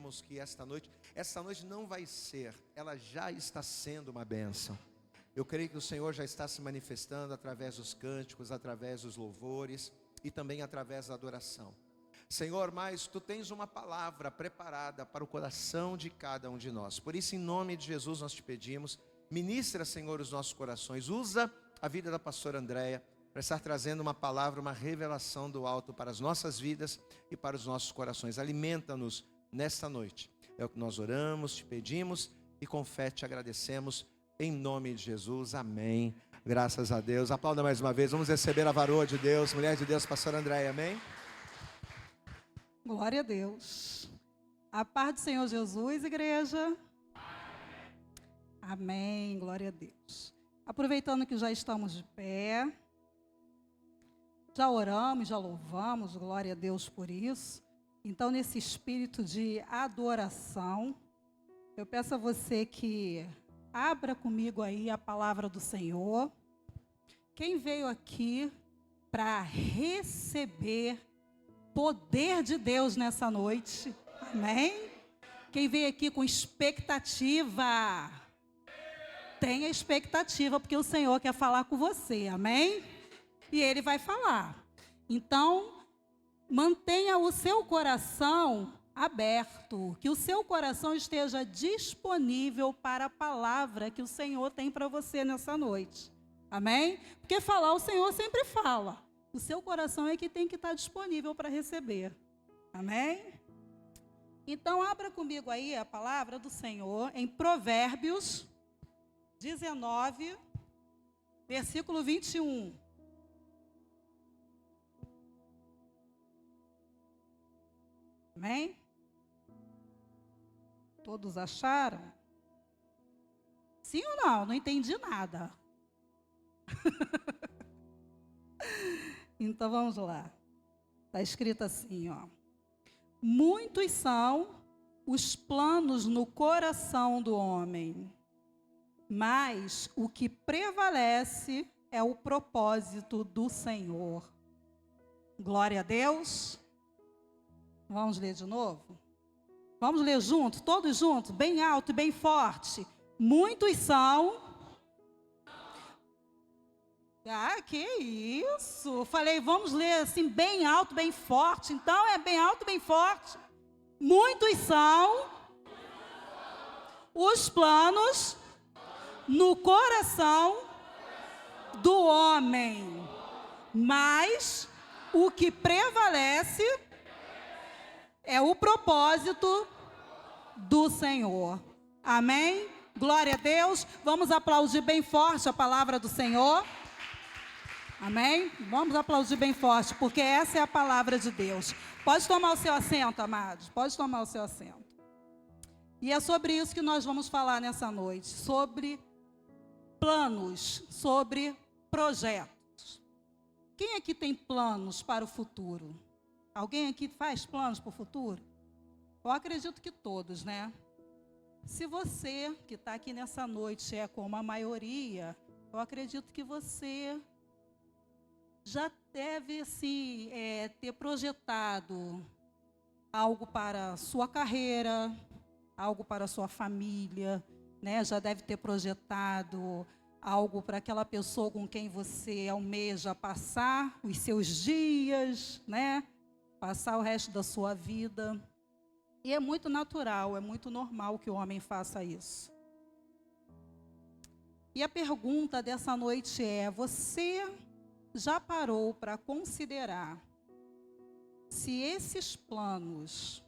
cremos que essa noite não vai ser, ela já está sendo uma bênção. Eu creio que o Senhor já está se manifestando através dos cânticos, através dos louvores e também através da adoração. Senhor, mas Tu tens uma palavra preparada para o coração de cada um de nós. Por isso, em nome de Jesus, nós Te pedimos, ministra, Senhor, os nossos corações. Usa a vida da pastora Andréia para estar trazendo uma palavra, uma revelação do alto para as nossas vidas e para os nossos corações. Alimenta-nos nesta noite. É o que nós oramos, Te pedimos e com fé Te agradecemos. Em nome de Jesus, amém. Graças a Deus. Aplauda mais uma vez. Vamos receber a varoa de Deus, mulher de Deus, pastora Andréia, amém? Glória a Deus. A paz do Senhor Jesus, igreja. Amém. Glória a Deus. Aproveitando que já estamos de pé, já oramos, já louvamos, glória a Deus por isso. Então, nesse espírito de adoração, eu peço a você que abra comigo aí a palavra do Senhor. Quem veio aqui para receber poder de Deus nessa noite, amém? Quem veio aqui com expectativa, tenha expectativa, porque o Senhor quer falar com você, amém? E Ele vai falar. Então, mantenha o seu coração aberto, que o seu coração esteja disponível para a palavra que o Senhor tem para você nessa noite, amém? Porque falar o Senhor sempre fala. O seu coração é que tem que estar disponível para receber. Amém? Então, abra comigo aí a palavra do Senhor em Provérbios 19, versículo 21. Amém? Todos acharam? Sim ou não? Não entendi nada. Então vamos lá. Está escrito assim, ó. Muitos são os planos no coração do homem, mas o que prevalece é o propósito do Senhor. Glória a Deus. Vamos ler de novo? Vamos ler juntos, todos juntos, bem alto e bem forte. Muitos são... Ah, que isso? Falei, vamos ler assim, bem alto, bem forte. Então, é bem alto, bem forte. Muitos são os planos no coração do homem, mas o que prevalece é o propósito do Senhor. Amém? Glória a Deus. Vamos aplaudir bem forte a palavra do Senhor. Amém? Vamos aplaudir bem forte, porque essa é a palavra de Deus. Pode tomar o seu assento, amados. Pode tomar o seu assento. E é sobre isso que nós vamos falar nessa noite. Sobre planos, sobre projetos. Quem aqui tem planos para o futuro? Alguém aqui faz planos para o futuro? Eu acredito que todos, né? Se você que está aqui nessa noite é como a maioria, eu acredito que você já deve assim, ter projetado algo para a sua carreira, algo para a sua família, né? Já deve ter projetado algo para aquela pessoa com quem você almeja passar os seus dias, né? Passar o resto da sua vida. E é muito natural, é muito normal que o homem faça isso. E a pergunta dessa noite é: você já parou para considerar se esses planos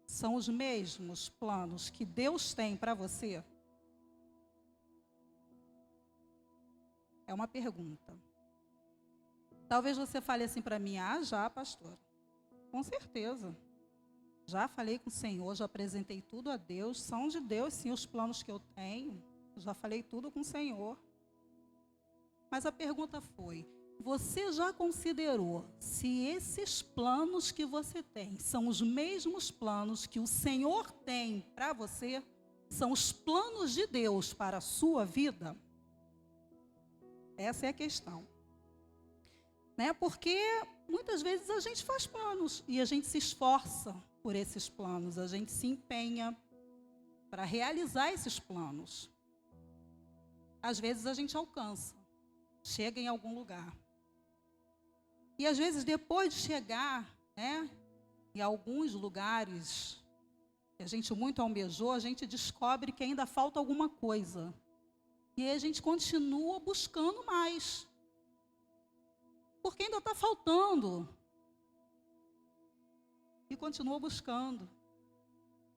são os mesmos planos que Deus tem para você? É uma pergunta. Talvez você fale assim para mim: ah, já, pastor. Com certeza. Já falei com o Senhor, já apresentei tudo a Deus. São de Deus, sim, os planos que eu tenho. Já falei tudo com o Senhor. Mas a pergunta foi: você já considerou se esses planos que você tem são os mesmos planos que o Senhor tem para você? São os planos de Deus para a sua vida? Essa é a questão. Né? Porque muitas vezes a gente faz planos e a gente se esforça por esses planos, a gente se empenha para realizar esses planos. Às vezes a gente alcança, chega em algum lugar. E às vezes depois de chegar, em alguns lugares que a gente muito almejou, a gente descobre que ainda falta alguma coisa. E aí a gente continua buscando mais. Porque ainda está faltando. E continua buscando.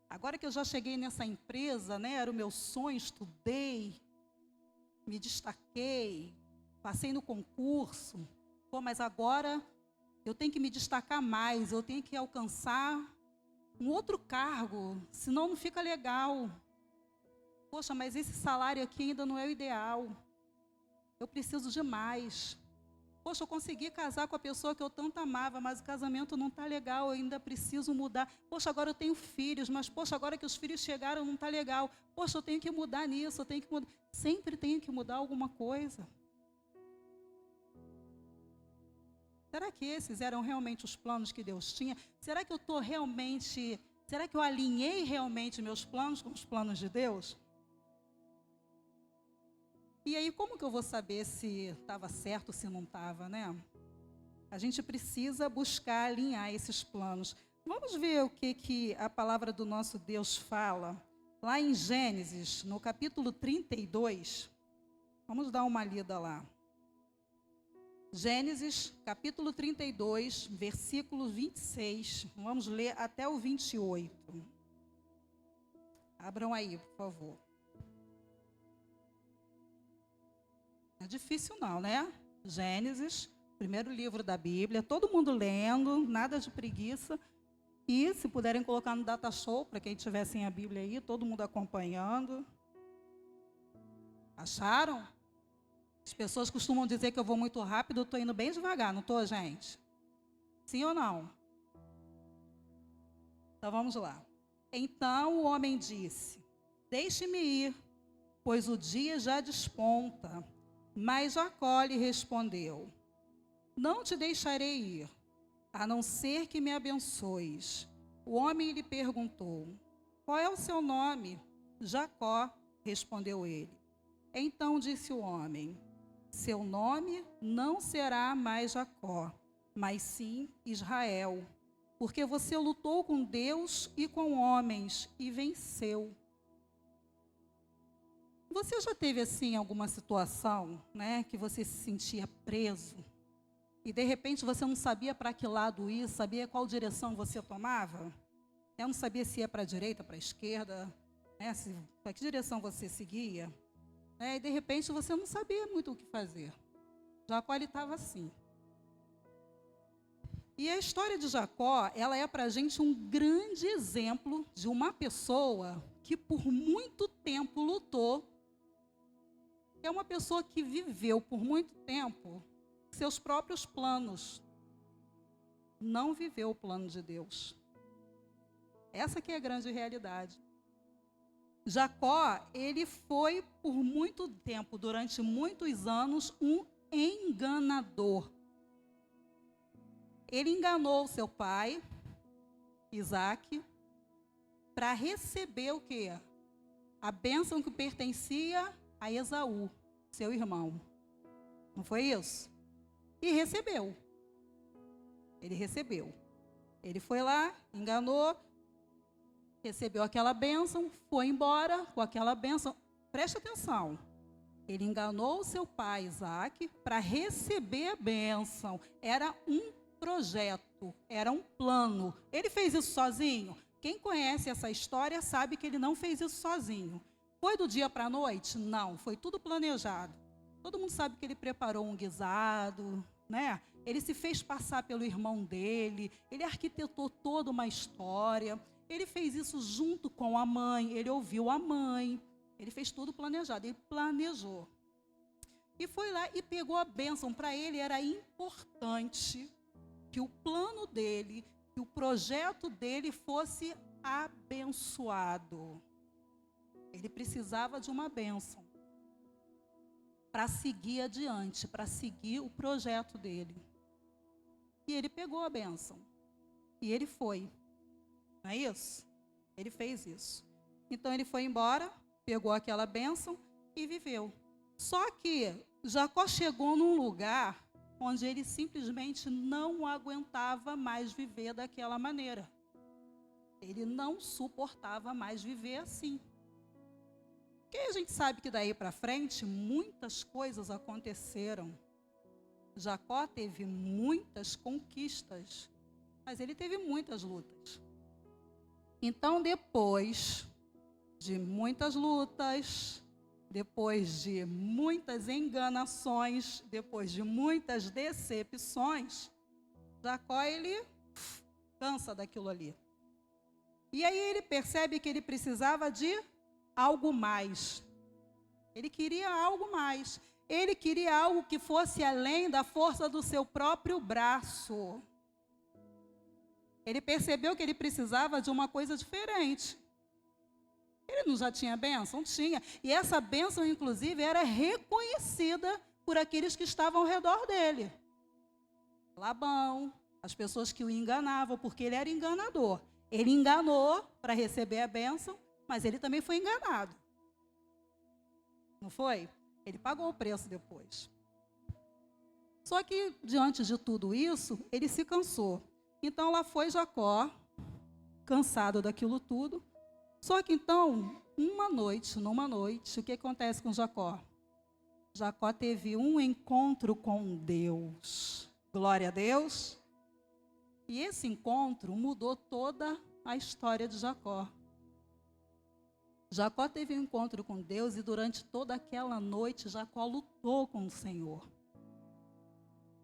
Agora que eu já cheguei nessa empresa, era o meu sonho, estudei, me destaquei, passei no concurso. Mas agora eu tenho que me destacar mais, eu tenho que alcançar um outro cargo, senão não fica legal. Poxa, mas esse salário aqui ainda não é o ideal. Eu preciso de mais. Poxa, eu consegui casar com a pessoa que eu tanto amava, mas o casamento não está legal, eu ainda preciso mudar. Poxa, agora eu tenho filhos, mas poxa, agora que os filhos chegaram não está legal. Poxa, eu tenho que mudar nisso, eu tenho que mudar. Sempre tenho que mudar alguma coisa. Será que esses eram realmente os planos que Deus tinha? Será que eu alinhei realmente meus planos com os planos de Deus? E aí, como que eu vou saber se estava certo ou se não estava, A gente precisa buscar alinhar esses planos. Vamos ver o que a palavra do nosso Deus fala. Lá em Gênesis, no capítulo 32, vamos dar uma lida lá. Gênesis, capítulo 32, versículo 26. Vamos ler até o 28. Abram aí, por favor. Não é difícil não, Gênesis, primeiro livro da Bíblia, todo mundo lendo, nada de preguiça. E se puderem colocar no Data Show, para quem tiver sem a Bíblia aí, todo mundo acompanhando. Acharam? As pessoas costumam dizer que eu vou muito rápido, eu estou indo bem devagar, não estou, gente? Sim ou não? Então vamos lá. Então o homem disse: deixe-me ir, pois o dia já desponta. Mas Jacó lhe respondeu: não te deixarei ir, a não ser que me abençoes. O homem lhe perguntou: qual é o seu nome? Jacó, respondeu ele. Então disse o homem: seu nome não será mais Jacó, mas sim Israel, porque você lutou com Deus e com homens e venceu. Você já teve assim alguma situação, que você se sentia preso e de repente você não sabia para que lado ir, sabia qual direção você tomava? Eu não sabia se ia para a direita, para a esquerda, para que direção você seguia? E de repente você não sabia muito o que fazer. Jacó estava assim. E a história de Jacó, ela é para a gente um grande exemplo de uma pessoa que por muito tempo lutou. É uma pessoa que viveu por muito tempo seus próprios planos. Não viveu o plano de Deus. Essa que é a grande realidade. Jacó, ele foi por muito tempo, durante muitos anos, um enganador. Ele enganou seu pai, Isaac, para receber o quê? A bênção que pertencia a Esaú, seu irmão. Não foi isso? E recebeu. Ele recebeu. Ele foi lá, enganou, recebeu aquela bênção, foi embora com aquela bênção. Preste atenção. Ele enganou o seu pai, Isaac, para receber a bênção. Era um projeto, era um plano. Ele fez isso sozinho? Quem conhece essa história sabe que ele não fez isso sozinho. Foi do dia para a noite? Não, foi tudo planejado. Todo mundo sabe que ele preparou um guisado, Ele se fez passar pelo irmão dele, ele arquitetou toda uma história. Ele fez isso junto com a mãe, ele ouviu a mãe, ele fez tudo planejado, ele planejou. E foi lá e pegou a bênção. Para ele era importante que o plano dele, que o projeto dele fosse abençoado. Ele precisava de uma bênção para seguir adiante, para seguir o projeto dele. E ele pegou a bênção. E ele foi. Não é isso? Ele fez isso. Então ele foi embora, pegou aquela bênção e viveu. Só que Jacó chegou num lugar onde ele simplesmente não aguentava mais viver daquela maneira. Ele não suportava mais viver assim. Porque a gente sabe que daí para frente muitas coisas aconteceram. Jacó teve muitas conquistas, mas ele teve muitas lutas. Então, depois de muitas lutas, depois de muitas enganações, depois de muitas decepções, Jacó, ele cansa daquilo ali. E aí ele percebe que ele precisava de algo mais. Ele queria algo mais. Ele queria algo que fosse além da força do seu próprio braço. Ele percebeu que ele precisava de uma coisa diferente. Ele não já tinha bênção? Tinha. E essa bênção, inclusive, era reconhecida por aqueles que estavam ao redor dele. Labão, as pessoas que o enganavam, porque ele era enganador. Ele enganou para receber a bênção, mas ele também foi enganado. Não foi? Ele pagou o preço depois. Só que, diante de tudo isso, ele se cansou. Então, lá foi Jacó, cansado daquilo tudo. Só que, então, numa noite, o que acontece com Jacó? Jacó teve um encontro com Deus. Glória a Deus. E esse encontro mudou toda a história de Jacó. Jacó teve um encontro com Deus e durante toda aquela noite Jacó lutou com o Senhor.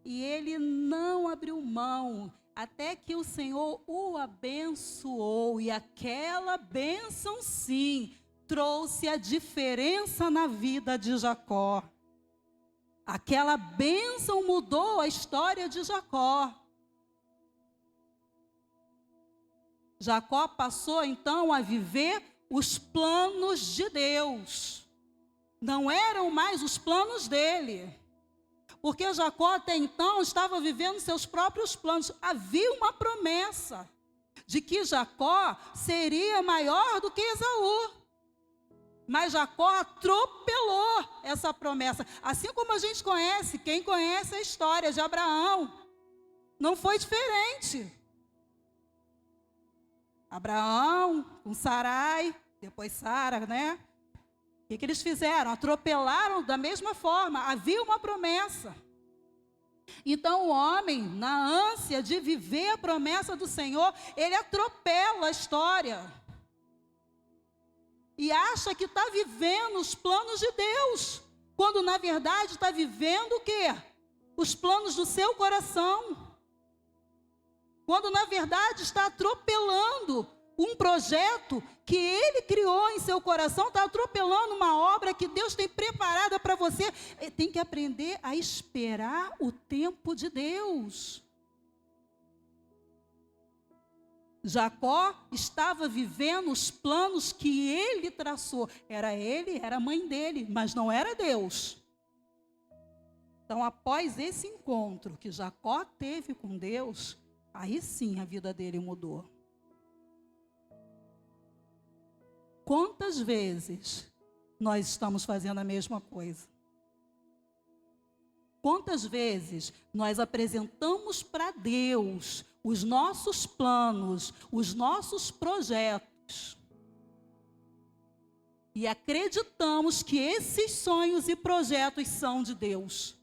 E ele não abriu mão até que o Senhor o abençoou. E aquela bênção, sim, trouxe a diferença na vida de Jacó. Aquela bênção mudou a história de Jacó. Jacó passou então a viver os planos de Deus. Não eram mais os planos dele. Porque Jacó até então estava vivendo seus próprios planos. Havia uma promessa de que Jacó seria maior do que Esaú. Mas Jacó atropelou essa promessa. Assim como a gente conhece, quem conhece a história de Abraão, não foi diferente. Abraão com Sarai, depois Sara, né? O que eles fizeram? Atropelaram da mesma forma. Havia uma promessa. Então o homem, na ânsia de viver a promessa do Senhor, ele atropela a história. E acha que está vivendo os planos de Deus. Quando na verdade está vivendo o quê? Os planos do seu coração. Quando na verdade está atropelando um projeto que ele criou em seu coração, está atropelando uma obra que Deus tem preparada para você. Tem que aprender a esperar o tempo de Deus. Jacó estava vivendo os planos que ele traçou. Era ele, era a mãe dele, mas não era Deus. Então, após esse encontro que Jacó teve com Deus, aí sim a vida dele mudou. Quantas vezes nós estamos fazendo a mesma coisa? Quantas vezes nós apresentamos para Deus os nossos planos, os nossos projetos, e acreditamos que esses sonhos e projetos são de Deus?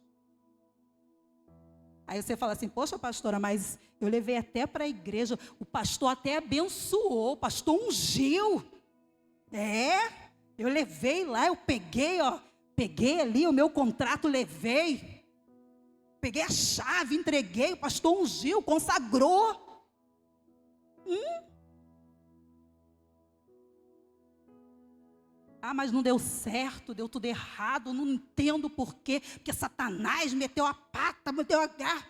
Aí você fala assim, poxa pastora, mas eu levei até para a igreja, o pastor até abençoou, o pastor ungiu. Eu levei lá, eu peguei ali o meu contrato, levei. Peguei a chave, entreguei, o pastor ungiu, consagrou. Mas não deu certo, deu tudo errado, não entendo por quê. Porque Satanás meteu a pata, meteu a garra.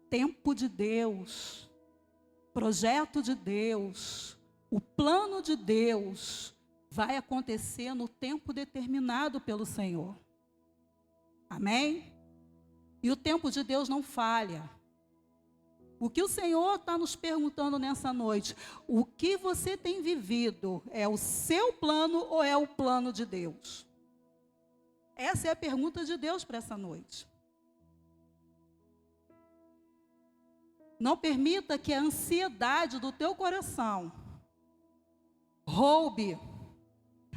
Tempo de Deus, projeto de Deus, o plano de Deus vai acontecer no tempo determinado pelo Senhor. Amém? E o tempo de Deus não falha. O que o Senhor está nos perguntando nessa noite, o que você tem vivido, é o seu plano ou é o plano de Deus? Essa é a pergunta de Deus para essa noite. Não permita que a ansiedade do teu coração roube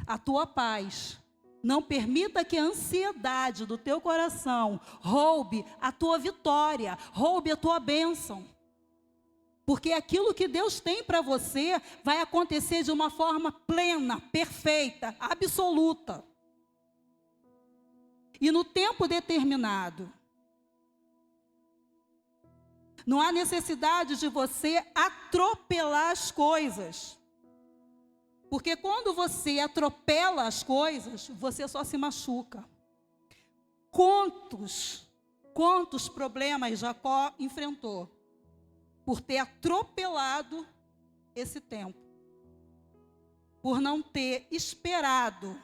a tua paz. Não permita que a ansiedade do teu coração roube a tua vitória, roube a tua bênção. Porque aquilo que Deus tem para você vai acontecer de uma forma plena, perfeita, absoluta. E no tempo determinado. Não há necessidade de você atropelar as coisas. Porque quando você atropela as coisas, você só se machuca. Quantos problemas Jacó enfrentou por ter atropelado esse tempo? Por não ter esperado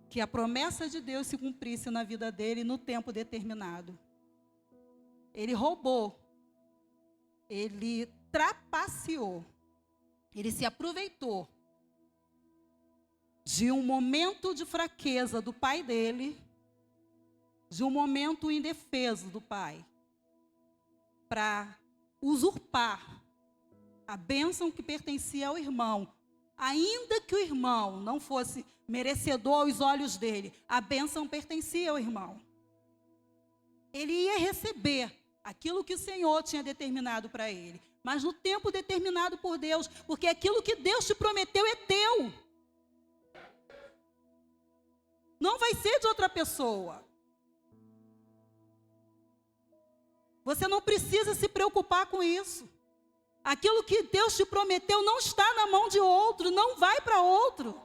que a promessa de Deus se cumprisse na vida dele no tempo determinado. Ele roubou, ele trapaceou, ele se aproveitou de um momento de fraqueza do pai dele, de um momento indefeso do pai, para usurpar a bênção que pertencia ao irmão. Ainda que o irmão não fosse merecedor aos olhos dele, a bênção pertencia ao irmão. Ele ia receber aquilo que o Senhor tinha determinado para ele, mas no tempo determinado por Deus, porque aquilo que Deus te prometeu é teu. Não vai ser de outra pessoa. Você não precisa se preocupar com isso. Aquilo que Deus te prometeu não está na mão de outro, não vai para outro.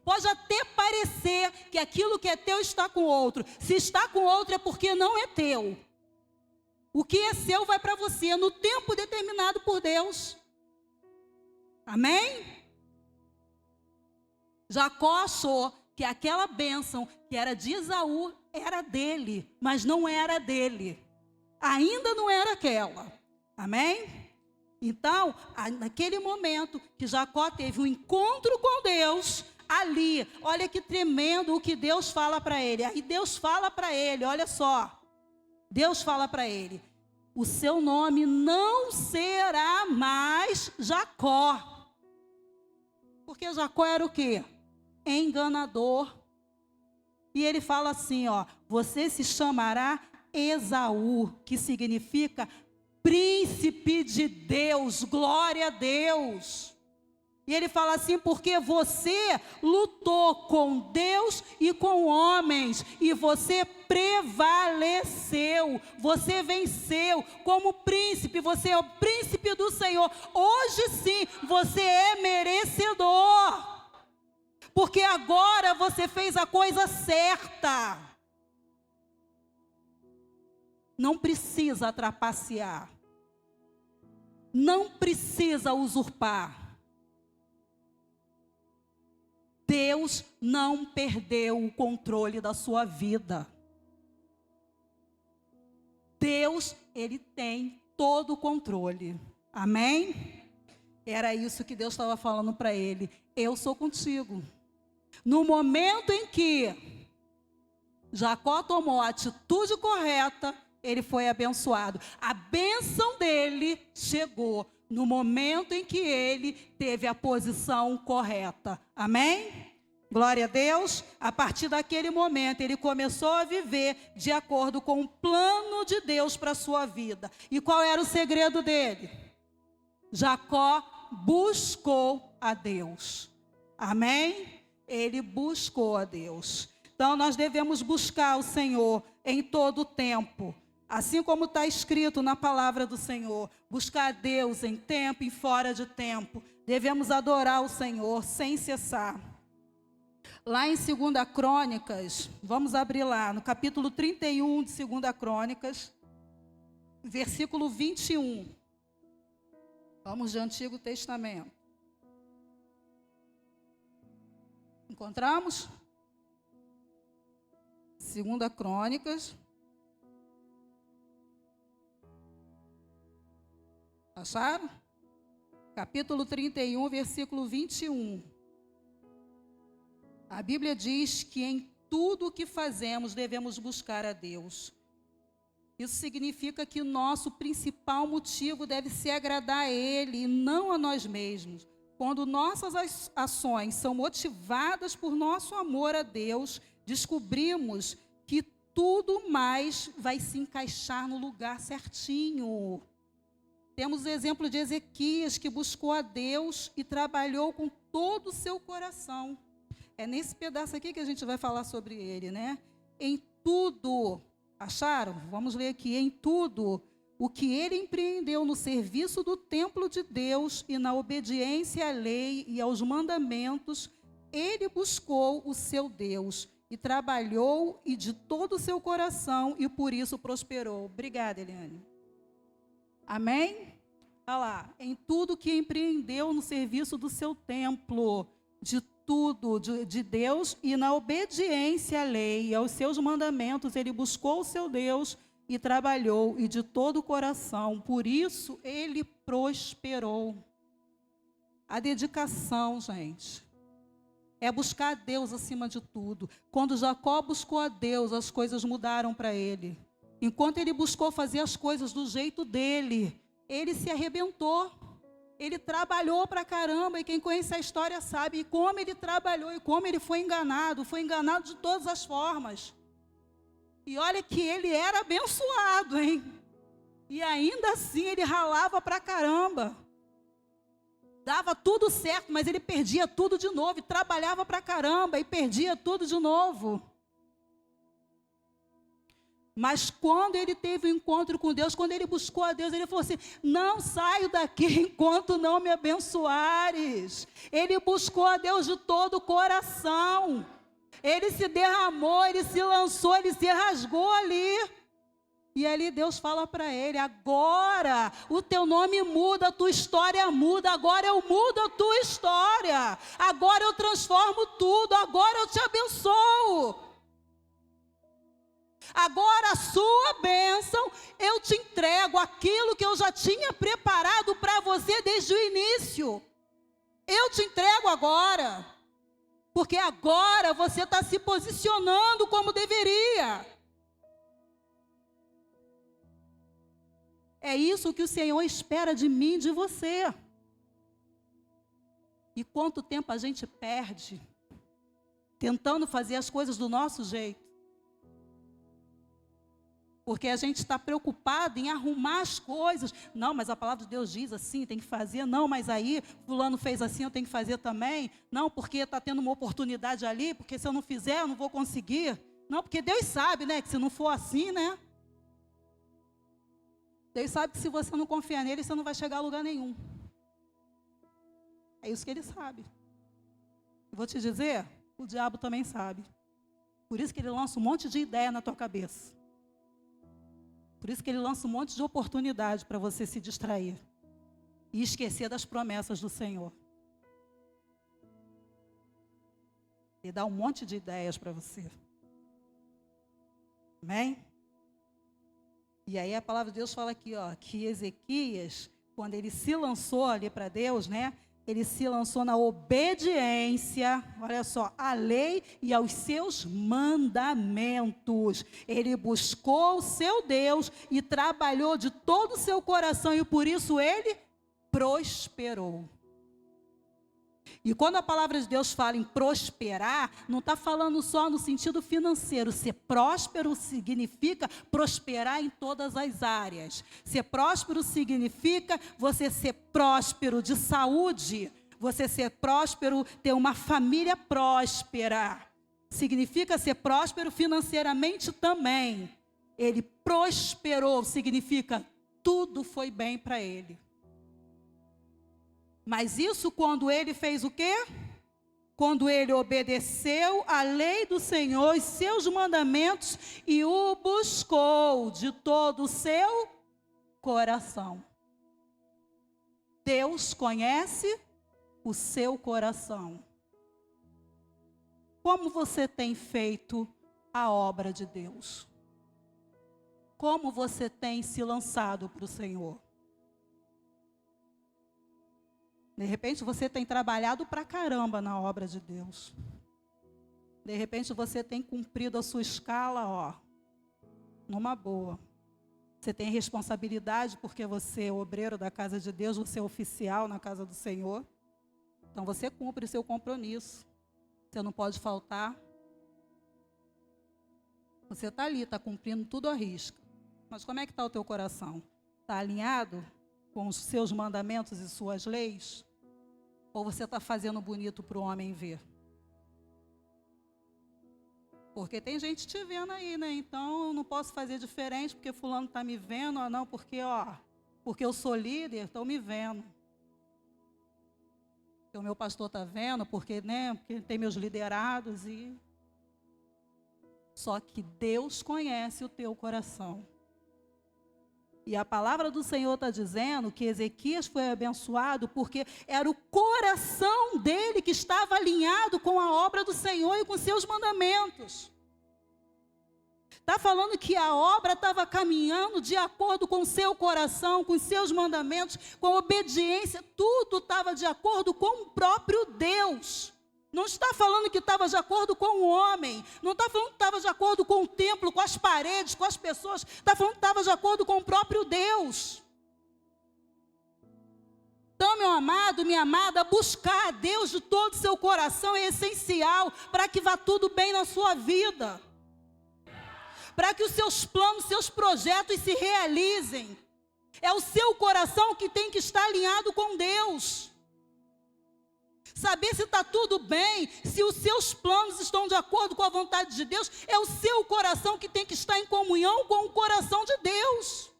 Pode até parecer que aquilo que é teu está com outro. Se está com outro é porque não é teu. O que é seu vai para você no tempo determinado por Deus. Amém? Jacó achou que aquela bênção que era de Esaú era dele, mas não era dele. Ainda não era aquela. Amém? Então, naquele momento que Jacó teve um encontro com Deus, ali, olha que tremendo o que Deus fala para ele. Aí Deus fala para ele, olha só. Deus fala para ele, o seu nome não será mais Jacó. Porque Jacó era o quê? Enganador. E ele fala assim, ó, você se chamará Esaú, que significa príncipe de Deus, glória a Deus. E ele fala assim, porque você lutou com Deus e com homens, e você prevaleceu, você venceu como príncipe, você é o príncipe do Senhor. Hoje sim, você é merecedor. Porque agora você fez a coisa certa. Não precisa trapacear. Não precisa usurpar. Deus não perdeu o controle da sua vida. Deus, Ele tem todo o controle. Amém? Era isso que Deus estava falando para ele. Eu sou contigo. No momento em que Jacó tomou a atitude correta, ele foi abençoado. A bênção dele chegou no momento em que ele teve a posição correta. Amém? Glória a Deus. A partir daquele momento, ele começou a viver de acordo com o plano de Deus para a sua vida. E qual era o segredo dele? Jacó buscou a Deus. Amém? Ele buscou a Deus. Então, nós devemos buscar o Senhor em todo o tempo. Assim como está escrito na palavra do Senhor. Buscar a Deus em tempo e fora de tempo. Devemos adorar o Senhor sem cessar. Lá em 2 Crônicas, vamos abrir lá, no capítulo 31 de 2 Crônicas, versículo 21. Vamos de Antigo Testamento. Encontramos? Segunda Crônicas. Acharam? Capítulo 31, versículo 21. A Bíblia diz que em tudo o que fazemos devemos buscar a Deus. Isso significa que o nosso principal motivo deve ser agradar a Ele e não a nós mesmos. Quando nossas ações são motivadas por nosso amor a Deus, descobrimos que tudo mais vai se encaixar no lugar certinho. Temos o exemplo de Ezequias, que buscou a Deus e trabalhou com todo o seu coração. É nesse pedaço aqui que a gente vai falar sobre ele, né? Em tudo, acharam? Vamos ler aqui. Em tudo, o que ele empreendeu no serviço do templo de Deus e na obediência à lei e aos mandamentos, ele buscou o seu Deus e trabalhou e de todo o seu coração e por isso prosperou. Obrigada, Eliane. Amém? Olha lá, em tudo que empreendeu no serviço do seu templo, de tudo de Deus e na obediência à lei e aos seus mandamentos, ele buscou o seu Deus e trabalhou e de todo o coração, por isso ele prosperou. A dedicação, gente, é buscar a Deus acima de tudo. Quando Jacó buscou a Deus, as coisas mudaram para ele. Enquanto ele buscou fazer as coisas do jeito dele, ele se arrebentou. Ele trabalhou para caramba, e quem conhece a história sabe e como ele trabalhou e como ele foi enganado de todas as formas. E olha que ele era abençoado, hein? E ainda assim ele ralava para caramba. Dava tudo certo, mas ele perdia tudo de novo, e trabalhava para caramba e perdia tudo de novo. Mas quando ele teve um encontro com Deus, quando ele buscou a Deus, ele falou assim: não saio daqui enquanto não me abençoares. Ele buscou a Deus de todo o coração. Ele se derramou, ele se lançou, ele se rasgou ali. E ali Deus fala para ele: agora o teu nome muda, a tua história muda, agora eu mudo a tua história. Agora eu transformo tudo, agora eu te abençoo. Agora a sua bênção, eu te entrego aquilo que eu já tinha preparado para você desde o início. Eu te entrego agora, porque agora você está se posicionando como deveria. É isso que o Senhor espera de mim e de você. E quanto tempo a gente perde tentando fazer as coisas do nosso jeito? Porque a gente está preocupado em arrumar as coisas. Não, mas a palavra de Deus diz assim, tem que fazer. Não, mas aí fulano fez assim, eu tenho que fazer também. Não, porque está tendo uma oportunidade ali, porque se eu não fizer, eu não vou conseguir. Não, porque Deus sabe, né, que se não for assim, né? Deus sabe que se você não confiar nele, você não vai chegar a lugar nenhum. É isso que ele sabe. Eu vou te dizer, o diabo também sabe. Por isso que ele lança um monte de ideia na tua cabeça. Por isso que ele lança um monte de oportunidade para você se distrair e esquecer das promessas do Senhor. Ele dá um monte de ideias para você. Amém? E aí a palavra de Deus fala aqui, ó, que Ezequias, quando ele se lançou ali para Deus, né? Ele se lançou na obediência, olha só, à lei e aos seus mandamentos. Ele buscou o seu Deus e trabalhou de todo o seu coração e por isso ele prosperou. E quando a palavra de Deus fala em prosperar, não está falando só no sentido financeiro. Ser próspero significa prosperar em todas as áreas. Ser próspero significa você ser próspero de saúde, você ser próspero, ter uma família próspera. Significa ser próspero financeiramente também. Ele prosperou, significa tudo foi bem para ele. Mas isso quando ele fez o quê? Quando ele obedeceu à lei do Senhor e seus mandamentos e o buscou de todo o seu coração. Deus conhece o seu coração. Como você tem feito a obra de Deus? Como você tem se lançado para o Senhor? De repente você tem trabalhado pra caramba na obra de Deus. De repente você tem cumprido a sua escala, numa boa. Você tem responsabilidade porque você é obreiro da casa de Deus, você é oficial na casa do Senhor. Então você cumpre o seu compromisso. Você não pode faltar. Você está ali, está cumprindo tudo à risca. Mas como é que está o teu coração? Está alinhado com os seus mandamentos e suas leis? Ou você está fazendo bonito para o homem ver? Porque tem gente te vendo aí, né? Então eu não posso fazer diferente porque fulano está me vendo, ou não, porque eu sou líder, estão me vendo. Porque o meu pastor está vendo, porque tem meus liderados e... Só que Deus conhece o teu coração. E a palavra do Senhor está dizendo que Ezequias foi abençoado porque era o coração dele que estava alinhado com a obra do Senhor e com seus mandamentos. Está falando que a obra estava caminhando de acordo com o seu coração, com os seus mandamentos, com a obediência, tudo estava de acordo com o próprio Deus. Não está falando que estava de acordo com o homem, não está falando que estava de acordo com o templo, com as paredes, com as pessoas, está falando que estava de acordo com o próprio Deus. Então, meu amado, minha amada, buscar a Deus de todo o seu coração é essencial para que vá tudo bem na sua vida. Para que os seus planos, seus projetos se realizem. É o seu coração que tem que estar alinhado com Deus. Saber se está tudo bem, se os seus planos estão de acordo com a vontade de Deus, é o seu coração que tem que estar em comunhão com o coração de Deus.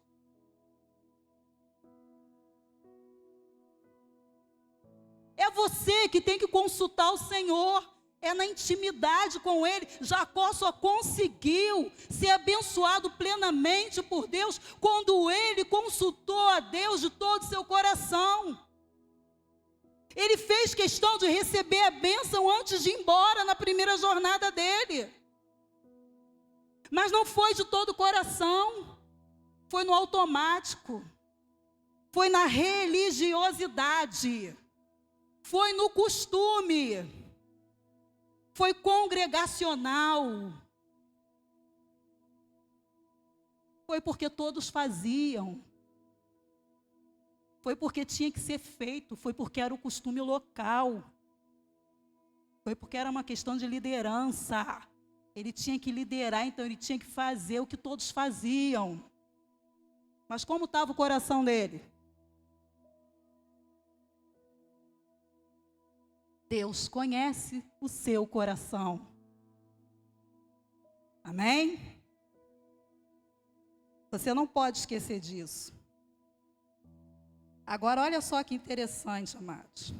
É você que tem que consultar o Senhor. É na intimidade com Ele. Jacó só conseguiu ser abençoado plenamente por Deus quando ele consultou a Deus de todo o seu coração. Ele fez questão de receber a bênção antes de ir embora na primeira jornada dele. Mas não foi de todo o coração. Foi no automático. Foi na religiosidade. Foi no costume. Foi congregacional. Foi porque todos faziam. Foi porque tinha que ser feito. Foi porque era o costume local. Foi porque era uma questão de liderança. Ele tinha que liderar, então ele tinha que fazer o que todos faziam. Mas como estava o coração dele? Deus conhece o seu coração. Amém? Você não pode esquecer disso. Agora, olha só que interessante, amados.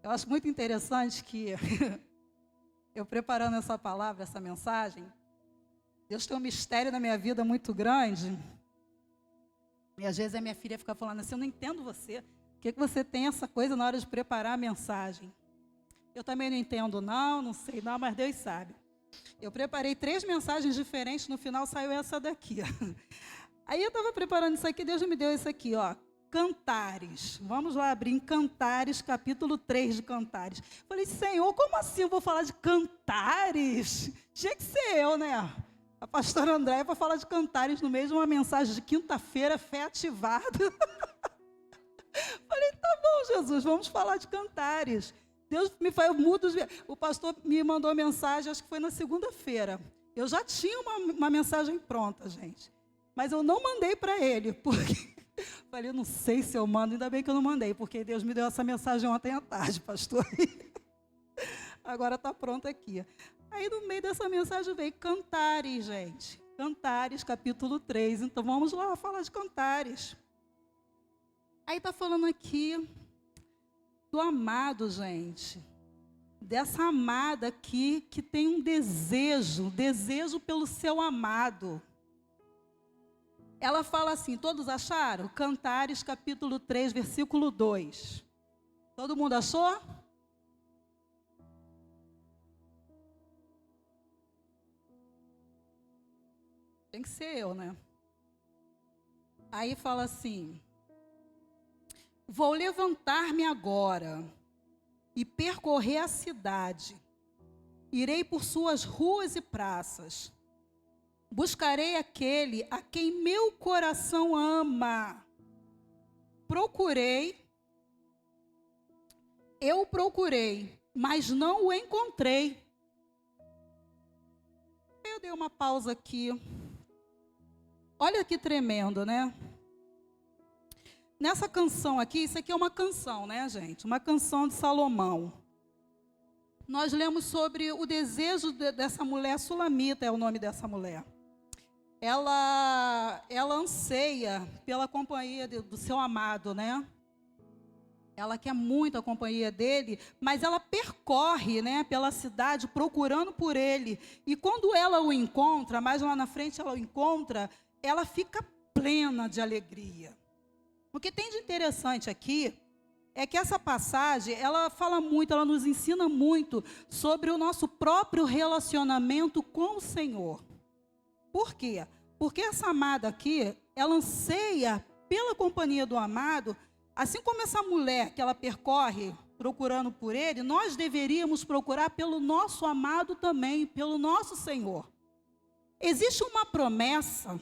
Eu acho muito interessante que eu preparando essa palavra, essa mensagem, Deus tem um mistério na minha vida muito grande. E às vezes a minha filha fica falando assim, eu não entendo você. Por que você tem essa coisa na hora de preparar a mensagem? Eu também não entendo não sei não, mas Deus sabe. Eu preparei 3 mensagens diferentes, no final saiu essa daqui. Aí eu estava preparando isso aqui, Deus me deu isso aqui, Cantares. Vamos lá abrir em Cantares, capítulo 3 de Cantares. Falei, Senhor, como assim eu vou falar de Cantares? Tinha que ser eu, né? A pastora Andréia para falar de Cantares no meio de uma mensagem de quinta-feira, fé ativada. Falei, tá bom, Jesus, vamos falar de Cantares. Deus me faz, o pastor me mandou mensagem, acho que foi na segunda-feira. Eu já tinha uma mensagem pronta, gente. Mas eu não mandei para ele, porque... Falei, eu não sei se eu mando, ainda bem que eu não mandei, porque Deus me deu essa mensagem ontem à tarde, pastor. Agora está pronta aqui. Aí no meio dessa mensagem veio Cantares, gente. Cantares, capítulo 3. Então vamos lá falar de Cantares. Aí está falando aqui do amado, gente. Dessa amada aqui que tem um desejo pelo seu amado. Ela fala assim, todos acharam? Cantares, capítulo 3, versículo 2. Todo mundo achou? tem que ser eu, né? Aí fala assim: vou levantar-me agora e percorrer a cidade. Irei por suas ruas e praças. Buscarei aquele a quem meu coração ama. Eu procurei, mas não o encontrei. Eu dei uma pausa aqui. Olha que tremendo, né? Nessa canção aqui, isso aqui é uma canção, né, gente? Uma canção de Salomão. Nós lemos sobre o desejo dessa mulher, Sulamita é o nome dessa mulher. Ela anseia pela companhia do seu amado, né? Ela quer muito a companhia dele, mas ela percorre, né, pela cidade procurando por ele. E quando ela o encontra, mais lá na frente ela o encontra, ela fica plena de alegria. O que tem de interessante aqui é que essa passagem, ela fala muito, ela nos ensina muito sobre o nosso próprio relacionamento com o Senhor. Por quê? Porque essa amada aqui, ela anseia pela companhia do amado, assim como essa mulher que ela percorre procurando por ele, nós deveríamos procurar pelo nosso amado também, pelo nosso Senhor. Existe uma promessa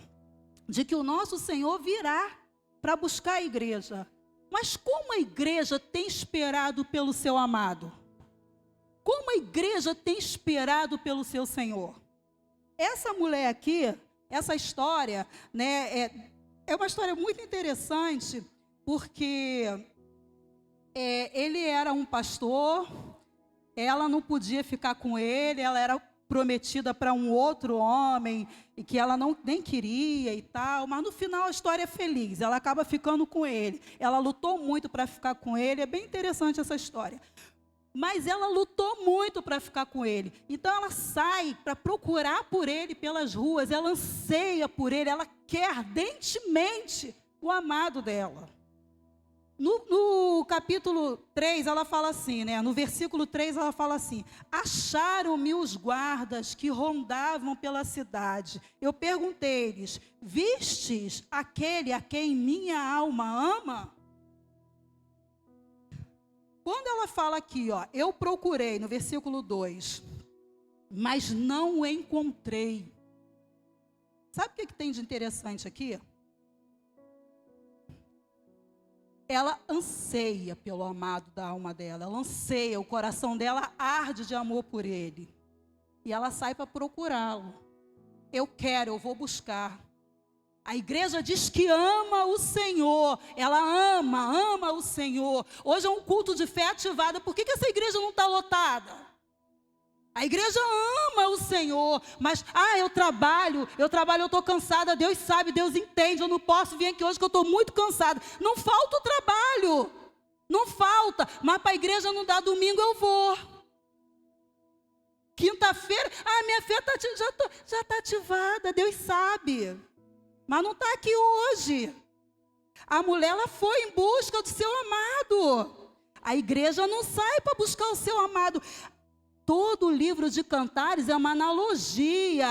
de que o nosso Senhor virá para buscar a igreja. Mas como a igreja tem esperado pelo seu amado? Como a igreja tem esperado pelo seu Senhor? Essa mulher aqui, essa história, né, é uma história muito interessante, porque ele era um pastor, ela não podia ficar com ele, ela era prometida para um outro homem, e que ela nem queria e tal, mas no final a história é feliz, ela acaba ficando com ele. Ela lutou muito para ficar com ele, é bem interessante essa história. Mas ela lutou muito para ficar com ele. Então ela sai para procurar por ele pelas ruas, ela anseia por ele, ela quer ardentemente o amado dela. No capítulo 3, ela fala assim, né? No versículo 3, ela fala assim: acharam-me os guardas que rondavam pela cidade. Eu perguntei-lhes: vistes aquele a quem minha alma ama? Quando ela fala aqui, ó, eu procurei, no versículo 2, mas não o encontrei. Sabe o que tem de interessante aqui? Ela anseia pelo amado da alma dela, ela anseia, o coração dela arde de amor por ele. E ela sai para procurá-lo. Eu vou buscar. A igreja diz que ama o Senhor, ela ama o Senhor. Hoje é um culto de fé ativada, por que essa igreja não está lotada? A igreja ama o Senhor, mas, eu trabalho, eu estou cansada, Deus sabe, Deus entende, eu não posso vir aqui hoje que eu estou muito cansada. Não falta o trabalho, não falta, mas para a igreja não dá domingo, eu vou. Quinta-feira, minha fé já está ativada, Deus sabe, mas não está aqui hoje. A mulher, ela foi em busca do seu amado. A igreja não sai para buscar o seu amado. Todo o livro de Cantares é uma analogia.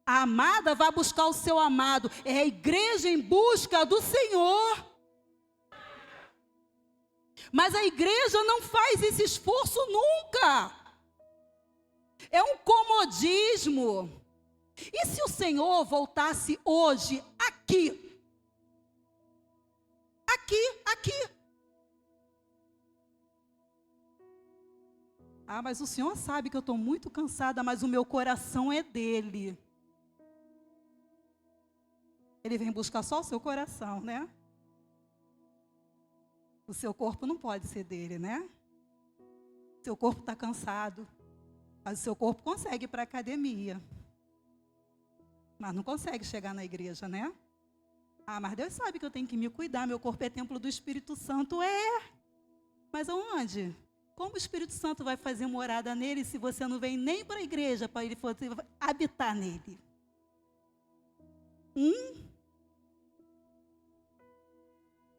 A amada vai buscar o seu amado. É a igreja em busca do Senhor. Mas a igreja não faz esse esforço nunca. É um comodismo. E se o Senhor voltasse hoje aqui? Aqui. Mas o Senhor sabe que eu estou muito cansada, mas o meu coração é dele. Ele vem buscar só o seu coração, né? O seu corpo não pode ser dele, né? Seu corpo está cansado, mas o seu corpo consegue ir para a academia. Mas não consegue chegar na igreja, né? Mas Deus sabe que eu tenho que me cuidar, meu corpo é templo do Espírito Santo. Mas aonde? Como o Espírito Santo vai fazer morada nele se você não vem nem para a igreja para ele poder habitar nele?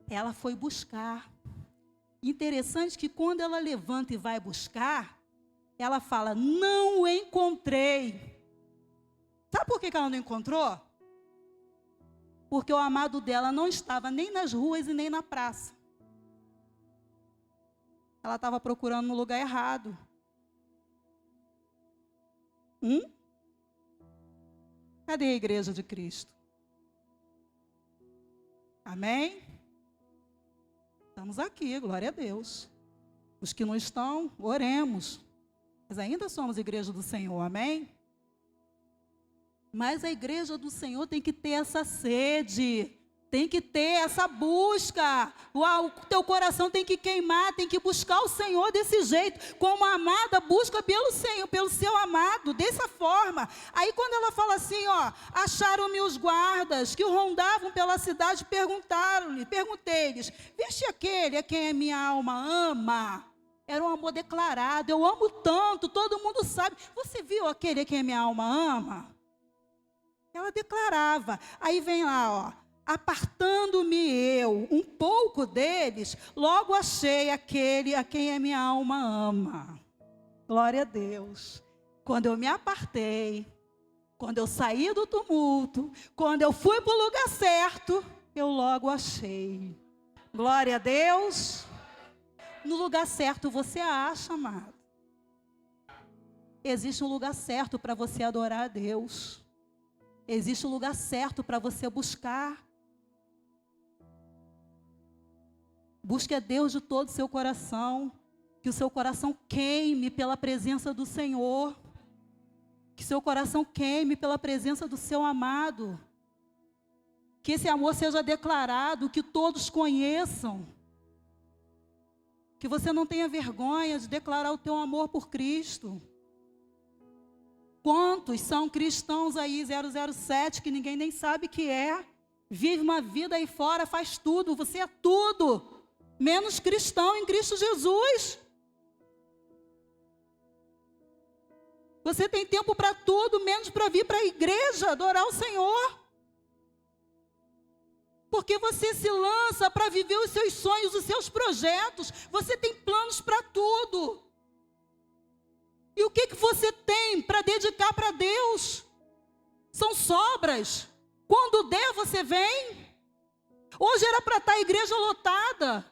Ela foi buscar. Interessante que quando ela levanta e vai buscar, ela fala: não o encontrei. Sabe por que ela não encontrou? Porque o amado dela não estava nem nas ruas e nem na praça. Ela estava procurando no lugar errado. Cadê a igreja de Cristo? Amém? Estamos aqui, glória a Deus. Os que não estão, oremos. Mas ainda somos igreja do Senhor, amém? Mas a igreja do Senhor tem que ter essa sede, tem que ter essa busca. O teu coração tem que queimar, tem que buscar o Senhor desse jeito, como a amada busca pelo Senhor, pelo seu amado, dessa forma. Aí quando ela fala assim, ó, acharam-me os guardas que rondavam pela cidade, perguntei-lhes, veste aquele a quem a minha alma ama? Era um amor declarado, eu amo tanto, todo mundo sabe. Você viu aquele a quem a minha alma ama? Ela declarava. Aí vem lá, ó. Apartando-me eu um pouco deles, logo achei aquele a quem a minha alma ama. Glória a Deus. Quando eu me apartei, quando eu saí do tumulto, quando eu fui para o lugar certo, eu logo achei. Glória a Deus. No lugar certo você acha, amado. Existe um lugar certo para você adorar a Deus. Existe um lugar certo para você buscar. Busque a Deus de todo o seu coração. Que o seu coração queime pela presença do Senhor. Que seu coração queime pela presença do seu amado. Que esse amor seja declarado, que todos conheçam. Que você não tenha vergonha de declarar o teu amor por Cristo. Quantos são cristãos aí, 007, que ninguém nem sabe que é? Vive uma vida aí fora, faz tudo, você é tudo, menos cristão em Cristo Jesus. Você tem tempo para tudo, menos para vir para a igreja, adorar o Senhor. Porque você se lança para viver os seus sonhos, os seus projetos. Você tem planos para tudo. E o que você tem para dedicar para Deus? São sobras. Quando der, você vem. Hoje era para estar a igreja lotada.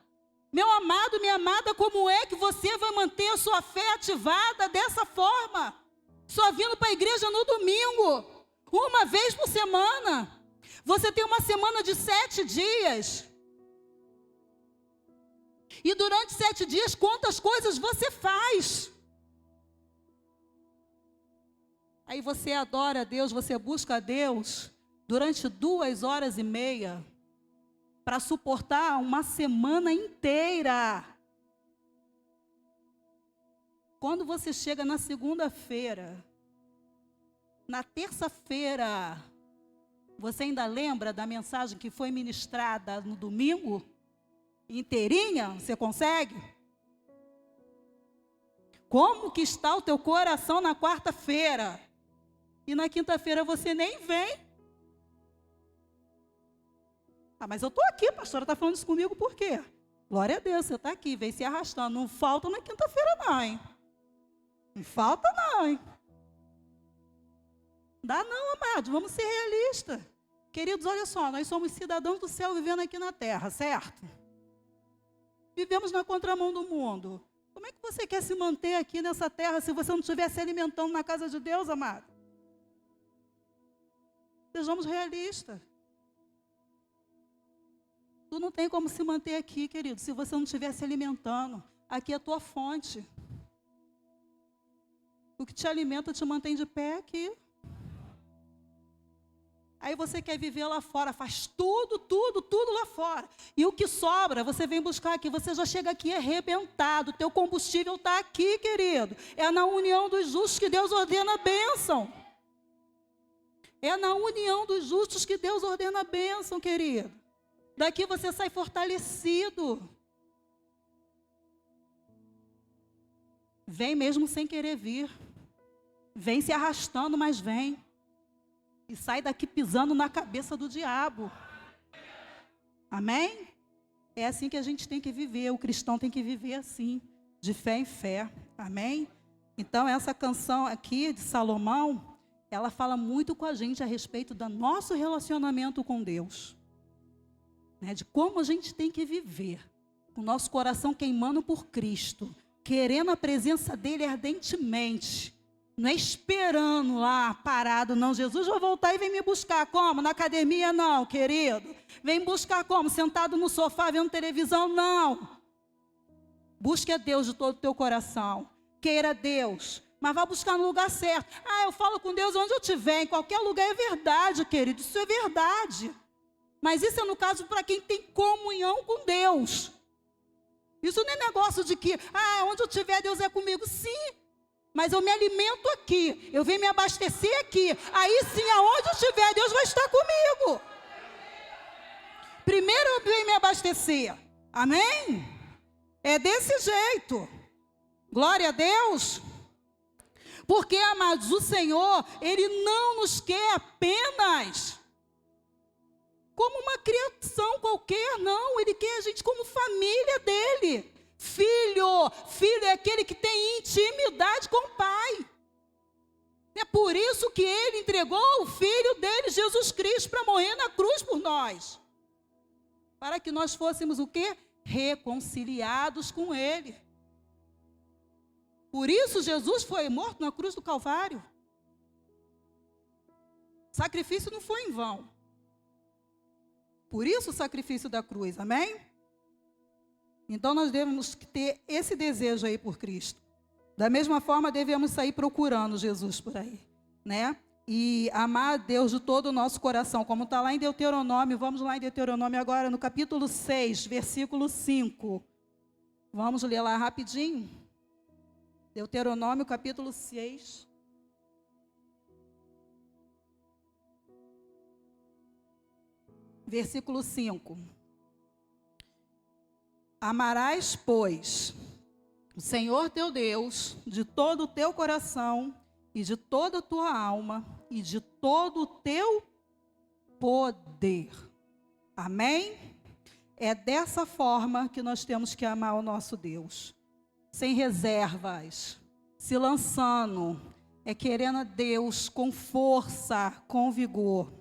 Meu amado, minha amada, como é que você vai manter a sua fé ativada dessa forma? Só vindo para a igreja no domingo, uma vez por semana. Você tem uma semana de 7 dias. E durante 7 dias, quantas coisas você faz? Aí você adora a Deus, você busca a Deus durante 2h30 para suportar uma semana inteira. Quando você chega na segunda-feira, na terça-feira, você ainda lembra da mensagem que foi ministrada no domingo? Inteirinha? Você consegue? Como que está o teu coração na quarta-feira? E na quinta-feira você nem vem. Ah, mas eu estou aqui, pastora, está falando isso comigo por quê? Glória a Deus, você está aqui, vem se arrastando. Não falta na quinta-feira não, hein? Não falta não, hein? Dá não, amado, vamos ser realistas. Queridos, olha só, nós somos cidadãos do céu vivendo aqui na terra, certo? Vivemos na contramão do mundo. Como é que você quer se manter aqui nessa terra se você não estiver se alimentando na casa de Deus, amado? Sejamos realistas. Tu não tem como se manter aqui, querido, se você não estiver se alimentando. Aqui é a tua fonte. O que te alimenta te mantém de pé aqui. Aí você quer viver lá fora, faz tudo lá fora. E o que sobra, você vem buscar aqui, você já chega aqui arrebentado. O teu combustível está aqui, querido. É na união dos justos que Deus ordena a bênção. É na união dos justos que Deus ordena a bênção, querido. Daqui você sai fortalecido. Vem mesmo sem querer vir. Vem se arrastando, mas vem. E sai daqui pisando na cabeça do diabo. Amém? É assim que a gente tem que viver. O cristão tem que viver assim, de fé em fé. Amém? Então, essa canção aqui de Salomão, ela fala muito com a gente a respeito do nosso relacionamento com Deus, né? De como a gente tem que viver, com o nosso coração queimando por Cristo, querendo a presença dele ardentemente, não é esperando lá, parado, não. Jesus vai voltar e vem me buscar, como? Na academia, não, querido. Vem buscar como? Sentado no sofá, vendo televisão, não. Busque a Deus de todo o teu coração. Queira Deus, mas vá buscar no lugar certo. Eu falo com Deus onde eu estiver, em qualquer lugar, é verdade, querido, isso é verdade. Mas isso é no caso para quem tem comunhão com Deus. Isso não é negócio de que, onde eu estiver, Deus é comigo. Sim, mas eu me alimento aqui, eu venho me abastecer aqui. Aí sim, aonde eu estiver, Deus vai estar comigo. Primeiro eu venho me abastecer. Amém? É desse jeito. Glória a Deus. Porque, amados, o Senhor, Ele não nos quer apenas como uma criação qualquer, não. Ele quer a gente como família dEle. Filho é aquele que tem intimidade com o Pai. É por isso que Ele entregou o Filho dele, Jesus Cristo, para morrer na cruz por nós. Para que nós fôssemos o quê? Reconciliados com Ele. Por isso Jesus foi morto na cruz do Calvário. O sacrifício não foi em vão. Por isso o sacrifício da cruz, amém? Então nós devemos ter esse desejo aí por Cristo. Da mesma forma devemos sair procurando Jesus por aí, né? E amar a Deus de todo o nosso coração, como está lá em Deuteronômio. Vamos lá em Deuteronômio agora, no capítulo 6, versículo 5. Vamos ler lá rapidinho. Deuteronômio, capítulo 6. Versículo 5. Amarás, pois, o Senhor teu Deus de todo o teu coração e de toda a tua alma e de todo o teu poder. Amém? É dessa forma que nós temos que amar o nosso Deus. Sem reservas, se lançando, querendo a Deus com força, com vigor.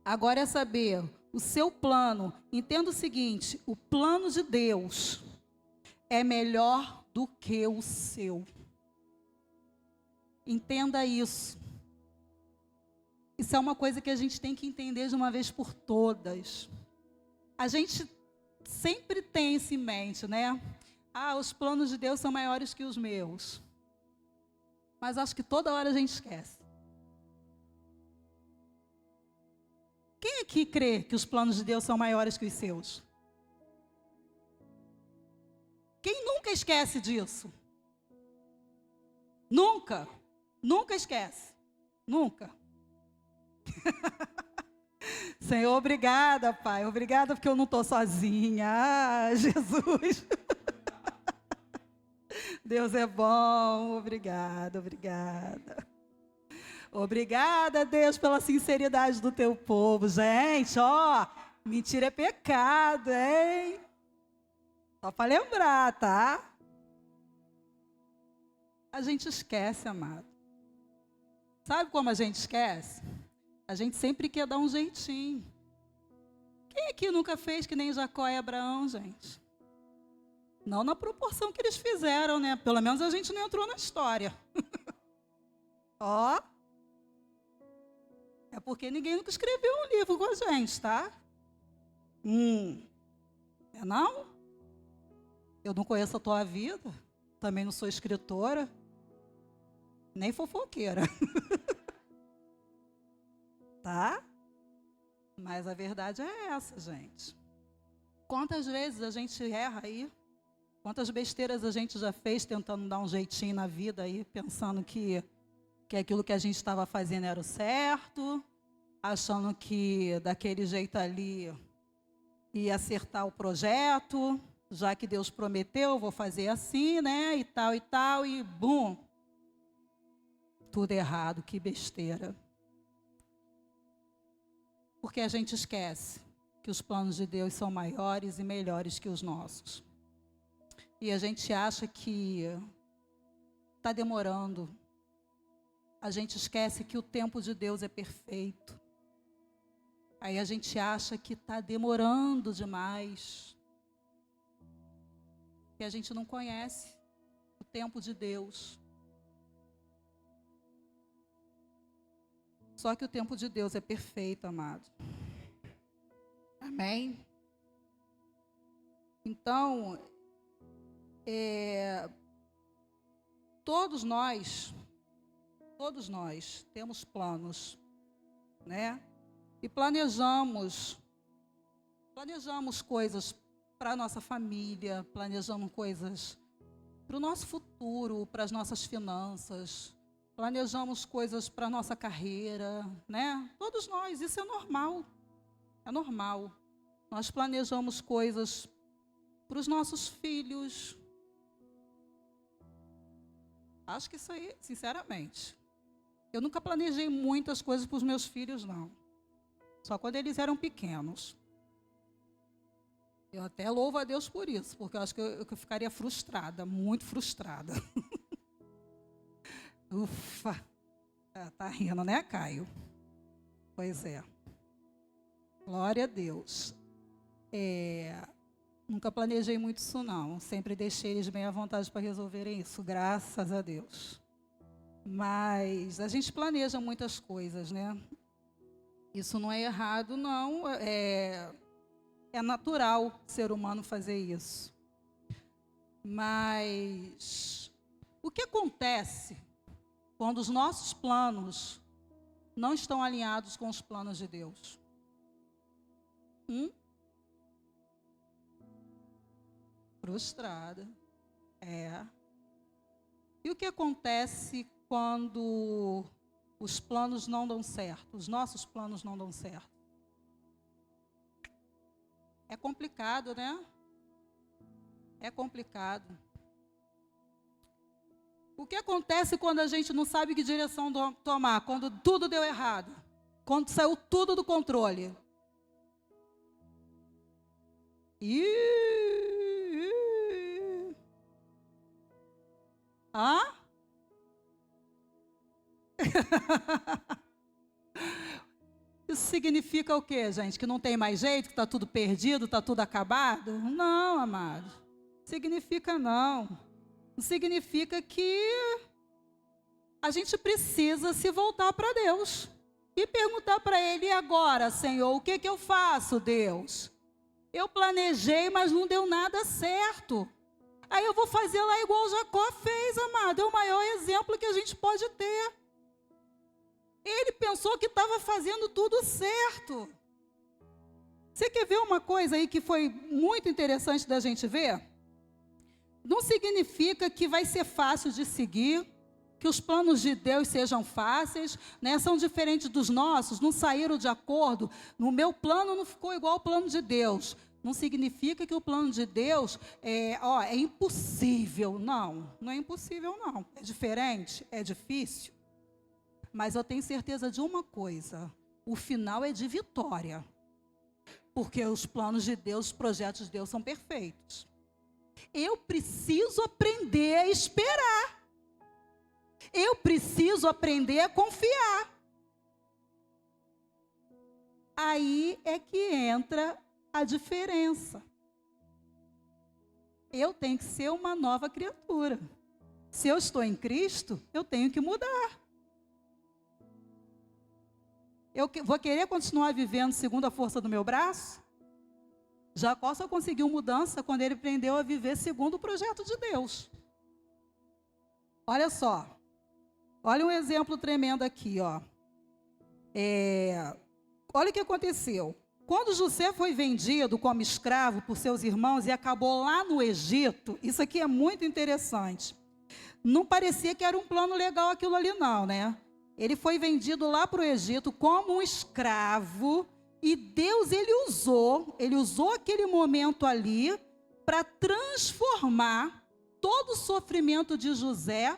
Agora é saber o seu plano. Entenda o seguinte: o plano de Deus é melhor do que o seu. Entenda isso. Isso é uma coisa que a gente tem que entender de uma vez por todas. A gente sempre tem isso em mente, né? Os planos de Deus são maiores que os meus. Mas acho que toda hora a gente esquece. Quem aqui crê que os planos de Deus são maiores que os seus? Quem nunca esquece disso? Nunca. Nunca esquece. Nunca. Senhor, obrigada, Pai. Obrigada porque eu não estou sozinha. Jesus. Deus é bom. Obrigada, obrigada. Obrigada, Deus, pela sinceridade do teu povo. Gente, mentira é pecado, hein? Só para lembrar, tá? A gente esquece, amado. Sabe como a gente esquece? A gente sempre quer dar um jeitinho. Quem aqui nunca fez que nem Jacó e Abraão, gente? Não na proporção que eles fizeram, né? Pelo menos a gente não entrou na história. É porque ninguém nunca escreveu um livro com a gente, tá? É não? Eu não conheço a tua vida. Também não sou escritora. Nem fofoqueira. Tá? Mas a verdade é essa, gente. Quantas vezes a gente erra aí? Quantas besteiras a gente já fez tentando dar um jeitinho na vida aí, pensando que aquilo que a gente estava fazendo era o certo, achando que daquele jeito ali ia acertar o projeto, já que Deus prometeu, vou fazer assim, né, e tal, e bum, tudo errado, que besteira. Porque a gente esquece que os planos de Deus são maiores e melhores que os nossos. E a gente acha que está demorando. a gente esquece que o tempo de Deus é perfeito. Aí a gente acha que está demorando demais, que a gente não conhece o tempo de Deus. Só que o tempo de Deus é perfeito, amado. Amém? Então, todos nós temos planos, né? E planejamos coisas para a nossa família, planejamos coisas para o nosso futuro, para as nossas finanças, planejamos coisas para a nossa carreira, né? Todos nós, isso é normal. É normal. Nós planejamos coisas para os nossos filhos. Acho que isso aí, sinceramente. Eu nunca planejei muitas coisas para os meus filhos, não. Só quando eles eram pequenos. Eu até louvo a Deus por isso, porque eu acho que eu ficaria frustrada, muito frustrada. Ufa! Tá rindo, né, Caio? Pois é. Glória a Deus. Nunca planejei muito isso, não. Sempre deixei eles bem à vontade para resolverem isso, graças a Deus. Mas a gente planeja muitas coisas, né? Isso não é errado, não. É natural o ser humano fazer isso. Mas o que acontece quando os nossos planos não estão alinhados com os planos de Deus? Frustrada. E o que acontece quando os planos não dão certo, os nossos planos não dão certo? É complicado, né? É complicado. O que acontece quando a gente não sabe que direção tomar? Quando tudo deu errado? Quando saiu tudo do controle? Isso significa o quê, gente? Que não tem mais jeito, que está tudo perdido, está tudo acabado? Não, amado. Significa não. Não significa que a gente precisa se voltar para Deus e perguntar para Ele: e agora, Senhor, o que eu faço, Deus? Eu planejei, mas não deu nada certo. Aí eu vou fazer lá igual Jacó fez, amado. É o maior exemplo que a gente pode ter. Ele pensou que estava fazendo tudo certo. Você quer ver uma coisa aí que foi muito interessante da gente ver? Não significa que vai ser fácil de seguir, que os planos de Deus sejam fáceis, né? São diferentes dos nossos, não saíram de acordo. No meu plano não ficou igual ao plano de Deus. Não significa que o plano de Deus é impossível. Não, não é impossível, não. É diferente, é difícil. Mas eu tenho certeza de uma coisa: o final é de vitória. Porque os planos de Deus, os projetos de Deus são perfeitos. Eu preciso aprender a esperar. Eu preciso aprender a confiar. Aí é que entra a diferença. Eu tenho que ser uma nova criatura. Se eu estou em Cristo, eu tenho que mudar. Eu vou querer continuar vivendo segundo a força do meu braço? Jacó só conseguiu mudança quando ele aprendeu a viver segundo o projeto de Deus. Olha só. Olha um exemplo tremendo aqui, ó. Olha o que aconteceu. Quando José foi vendido como escravo por seus irmãos e acabou lá no Egito, isso aqui é muito interessante. Não parecia que era um plano legal aquilo ali não, né? Ele foi vendido lá para o Egito como um escravo e Deus, ele usou aquele momento ali para transformar todo o sofrimento de José.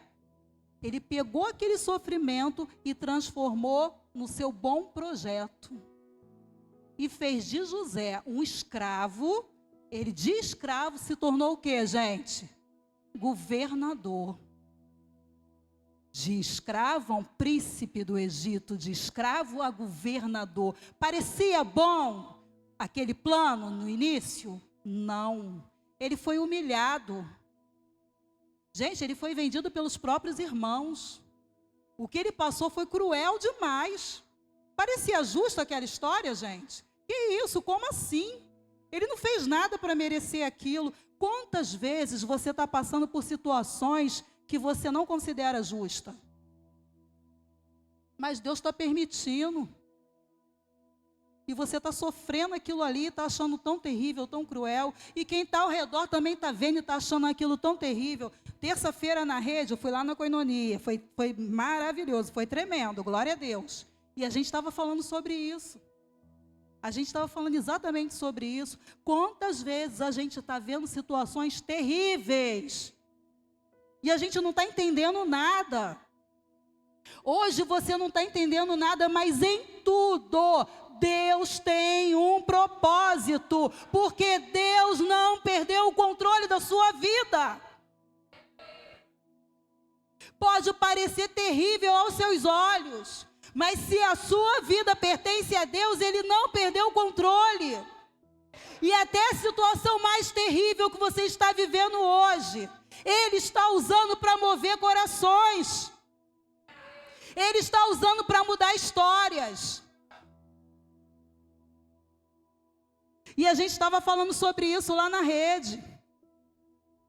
Ele pegou aquele sofrimento e transformou no seu bom projeto. E fez de José um escravo. Ele de escravo se tornou o quê, gente? Governador. De escravo a um príncipe do Egito, de escravo a governador. Parecia bom aquele plano no início? Não. Ele foi humilhado. Gente, ele foi vendido pelos próprios irmãos. O que ele passou foi cruel demais. Parecia justo aquela história, gente? Que isso? Como assim? Ele não fez nada para merecer aquilo. Quantas vezes você está passando por situações que você não considera justa? Mas Deus está permitindo. E você está sofrendo aquilo ali, está achando tão terrível, tão cruel. E quem está ao redor também está vendo e está achando aquilo tão terrível. Terça-feira na rede, eu fui lá na Koinonia. Foi maravilhoso, foi tremendo, glória a Deus. E a gente estava falando sobre isso. A gente estava falando exatamente sobre isso. Quantas vezes a gente está vendo situações terríveis e a gente não está entendendo nada. Hoje você não está entendendo nada, mas em tudo Deus tem um propósito, porque Deus não perdeu o controle da sua vida. Pode parecer terrível aos seus olhos, mas se a sua vida pertence a Deus, Ele não perdeu o controle. E até a situação mais terrível que você está vivendo hoje, Ele está usando para mover corações. Ele está usando para mudar histórias. E a gente estava falando sobre isso lá na rede.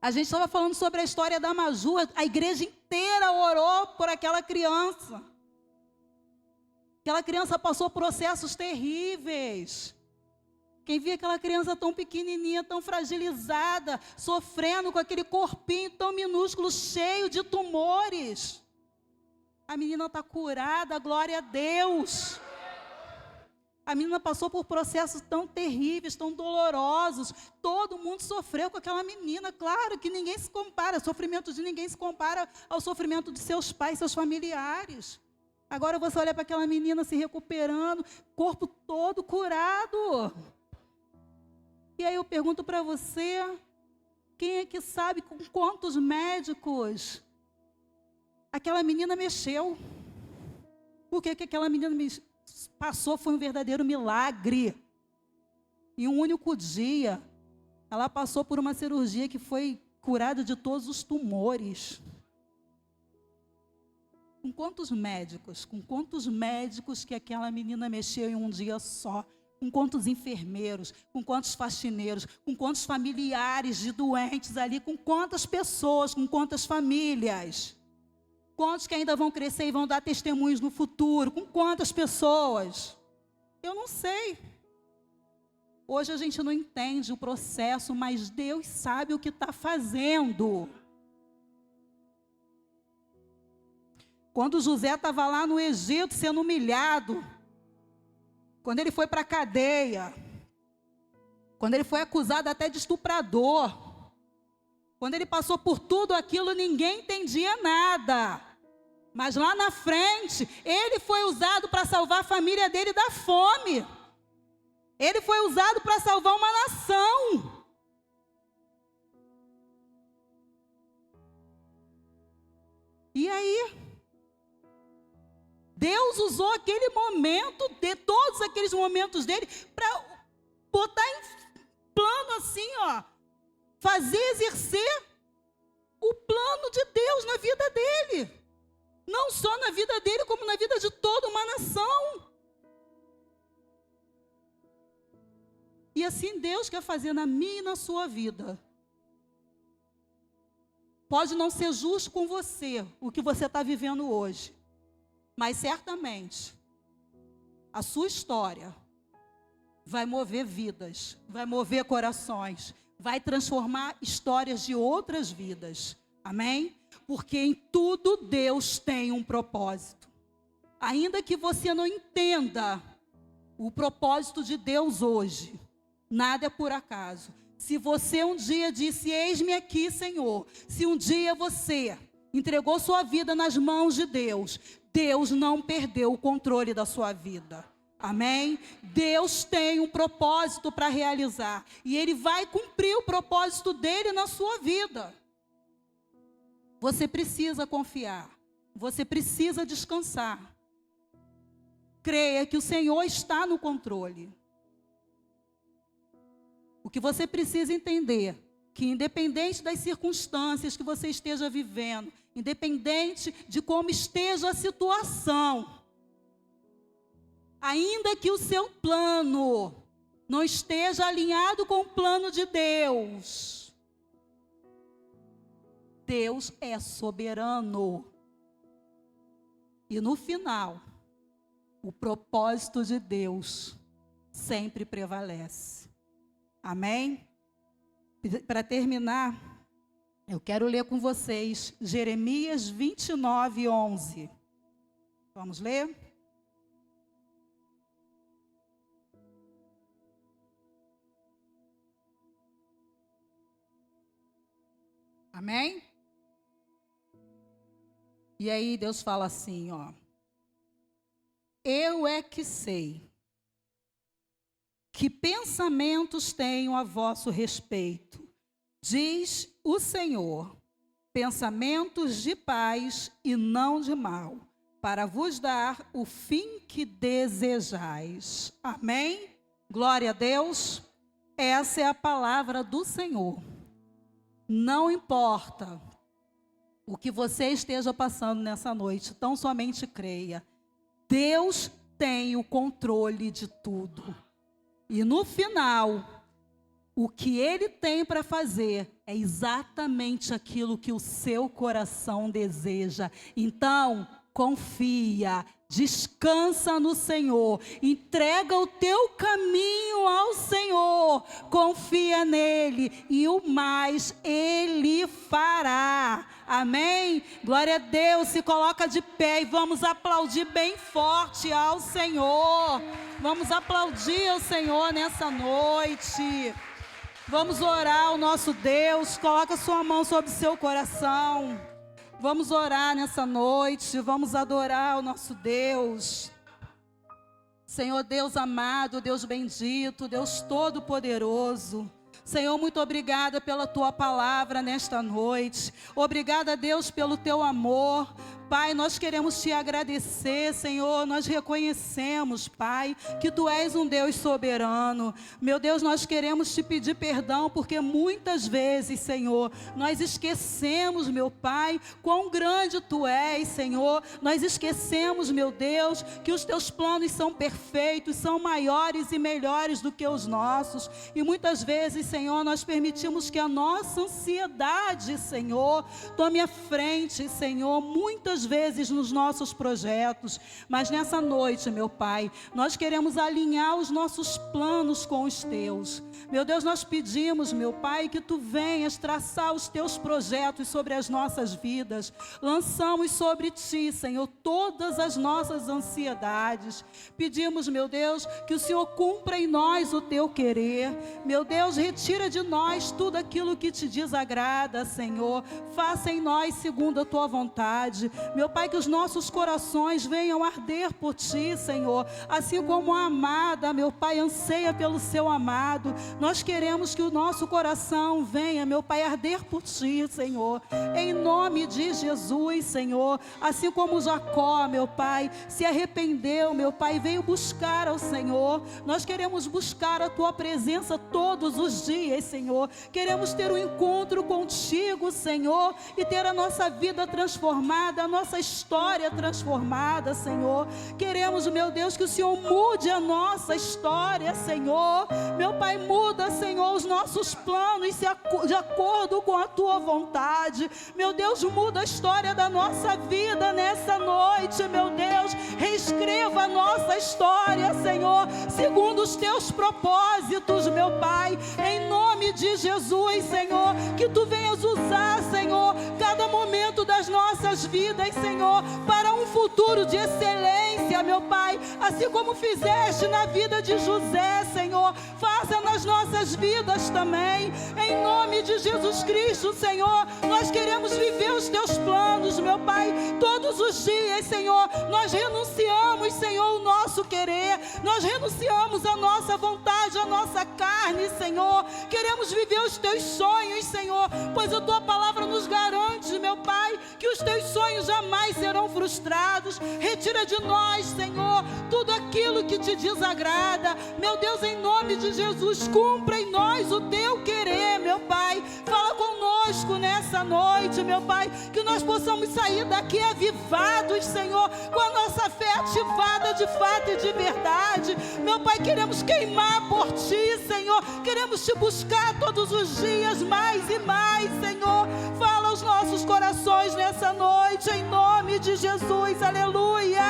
A gente estava falando sobre a história da Maju. A igreja inteira orou por aquela criança. Aquela criança passou processos terríveis. Quem via aquela criança tão pequenininha, tão fragilizada, sofrendo com aquele corpinho tão minúsculo, cheio de tumores. A menina está curada, glória a Deus. A menina passou por processos tão terríveis, tão dolorosos. Todo mundo sofreu com aquela menina. Claro que ninguém se compara, o sofrimento de ninguém se compara ao sofrimento de seus pais, seus familiares. Agora você olha para aquela menina se recuperando, corpo todo curado. E aí eu pergunto para você, quem é que sabe com quantos médicos aquela menina mexeu? Porque aquela menina passou foi um verdadeiro milagre. Em um único dia, ela passou por uma cirurgia que foi curada de todos os tumores. Com quantos médicos que aquela menina mexeu em um dia só? Com quantos enfermeiros, com quantos faxineiros, com quantos familiares de doentes ali, com quantas pessoas, com quantas famílias? Quantos que ainda vão crescer e vão dar testemunhos no futuro? Com quantas pessoas? Eu não sei. Hoje a gente não entende o processo, mas Deus sabe o que está fazendo. Quando José estava lá no Egito sendo humilhado, quando ele foi para a cadeia, quando ele foi acusado até de estuprador, quando ele passou por tudo aquilo, ninguém entendia nada. Mas lá na frente, ele foi usado para salvar a família dele da fome. Ele foi usado para salvar uma nação. E aí? Deus usou aquele momento, de todos aqueles momentos dele, para botar em plano assim, ó, fazer exercer o plano de Deus na vida dele. Não só na vida dele, como na vida de toda uma nação. E assim Deus quer fazer na minha e na sua vida. Pode não ser justo com você, o que você está vivendo hoje. Mas certamente, a sua história vai mover vidas, vai mover corações, vai transformar histórias de outras vidas. Amém? Porque em tudo Deus tem um propósito. Ainda que você não entenda o propósito de Deus hoje, nada é por acaso. Se você um dia disse, eis-me aqui, Senhor, se um dia você entregou sua vida nas mãos de Deus, Deus não perdeu o controle da sua vida. Amém? Deus tem um propósito para realizar. E Ele vai cumprir o propósito dEle na sua vida. Você precisa confiar. você precisa descansar. Creia que o Senhor está no controle. O que você precisa entender, que independente das circunstâncias que você esteja vivendo, independente de como esteja a situação, ainda que o seu plano não esteja alinhado com o plano de Deus, Deus é soberano. E no final, o propósito de Deus sempre prevalece. Amém? Para terminar, eu quero ler com vocês Jeremias 29, 11. Vamos ler? Amém? E aí Deus fala assim, ó. Eu é que sei que pensamentos tenho a vosso respeito, diz o Senhor, pensamentos de paz e não de mal, para vos dar o fim que desejais. Amém? Glória a Deus. Essa é a palavra do Senhor. Não importa o que você esteja passando nessa noite, tão somente creia. Deus tem o controle de tudo. E no final, o que Ele tem para fazer é exatamente aquilo que o seu coração deseja. Então, confia, descansa no Senhor, entrega o teu caminho ao Senhor, confia nele e o mais Ele fará. Amém? Glória a Deus, se coloca de pé e vamos aplaudir bem forte ao Senhor. Vamos aplaudir ao Senhor nessa noite. Vamos orar ao nosso Deus. Coloca sua mão sobre o seu coração. Vamos orar nessa noite. Vamos adorar o nosso Deus. Senhor Deus amado, Deus bendito, Deus todo-poderoso. Senhor, muito obrigada pela tua palavra nesta noite. Obrigada, Deus, pelo teu amor. Pai, nós queremos te agradecer, Senhor, nós reconhecemos, Pai, que Tu és um Deus soberano. Meu Deus, nós queremos te pedir perdão, porque muitas vezes, Senhor, nós esquecemos, meu Pai, quão grande Tu és, Senhor. Nós esquecemos, meu Deus, que os Teus planos são perfeitos, são maiores e melhores do que os nossos. E muitas vezes, Senhor, nós permitimos que a nossa ansiedade, Senhor, tome a frente, Senhor, muitas vezes nos nossos projetos, mas nessa noite, meu Pai, nós queremos alinhar os nossos planos com os Teus. Meu Deus, nós pedimos, meu Pai, que Tu venhas traçar os Teus projetos sobre as nossas vidas. Lançamos sobre Ti, Senhor, todas as nossas ansiedades. Pedimos, meu Deus, que o Senhor cumpra em nós o Teu querer. Meu Deus, retira de nós tudo aquilo que Te desagrada, Senhor. Faça em nós segundo a Tua vontade. Meu Pai, que os nossos corações venham arder por Ti, Senhor, assim como a amada, meu Pai, anseia pelo seu amado. Nós queremos que o nosso coração venha, meu Pai, arder por Ti, Senhor, em nome de Jesus, Senhor. Assim como Jacó, meu Pai, se arrependeu, meu Pai, veio buscar ao Senhor. Nós queremos buscar a Tua presença todos os dias, Senhor. Queremos ter um encontro contigo, Senhor, e ter a nossa vida transformada, a nossa história transformada, Senhor. Queremos, meu Deus, que o Senhor mude a nossa história, Senhor. Meu Pai, muda, Senhor, os nossos planos de acordo com a Tua vontade. Meu Deus, muda a história da nossa vida nessa noite, meu Deus. Reescreva a nossa história, Senhor, segundo os Teus propósitos, meu Pai. Em nome de Jesus, Senhor, que Tu venhas usar, Senhor, cada momento das nossas vidas, Senhor, para um futuro de excelência, meu Pai, assim como fizeste na vida de José, Senhor. Faça nas nas nossas vidas também. Em nome de Jesus Cristo, Senhor, nós queremos viver os teus planos, meu Pai, todos os dias, Senhor. Nós renunciamos, Senhor, o nosso querer, nós renunciamos a nossa vontade, a nossa carne, Senhor. Queremos viver os teus sonhos, Senhor, pois a tua palavra nos garante, meu Pai, que os teus sonhos jamais serão frustrados. Retira de nós, Senhor, tudo aquilo que te desagrada, meu Deus, em nome de Jesus. Cumpra em nós o teu querer, meu Pai. Fala conosco nessa noite, meu Pai, que nós possamos sair daqui avivados, Senhor, com a nossa fé ativada de fato e de verdade. Meu Pai, queremos queimar por Ti, Senhor, queremos Te buscar todos os dias mais e mais, Senhor. Fala aos nossos corações nessa noite, em nome de Jesus, aleluia.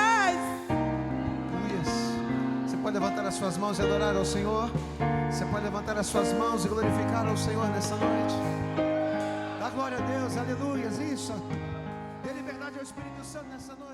Você pode levantar as suas mãos e adorar ao Senhor. Você pode levantar as suas mãos e glorificar ao Senhor nessa noite. Dá glória a Deus, aleluia, isso. Dê liberdade ao Espírito Santo nessa noite.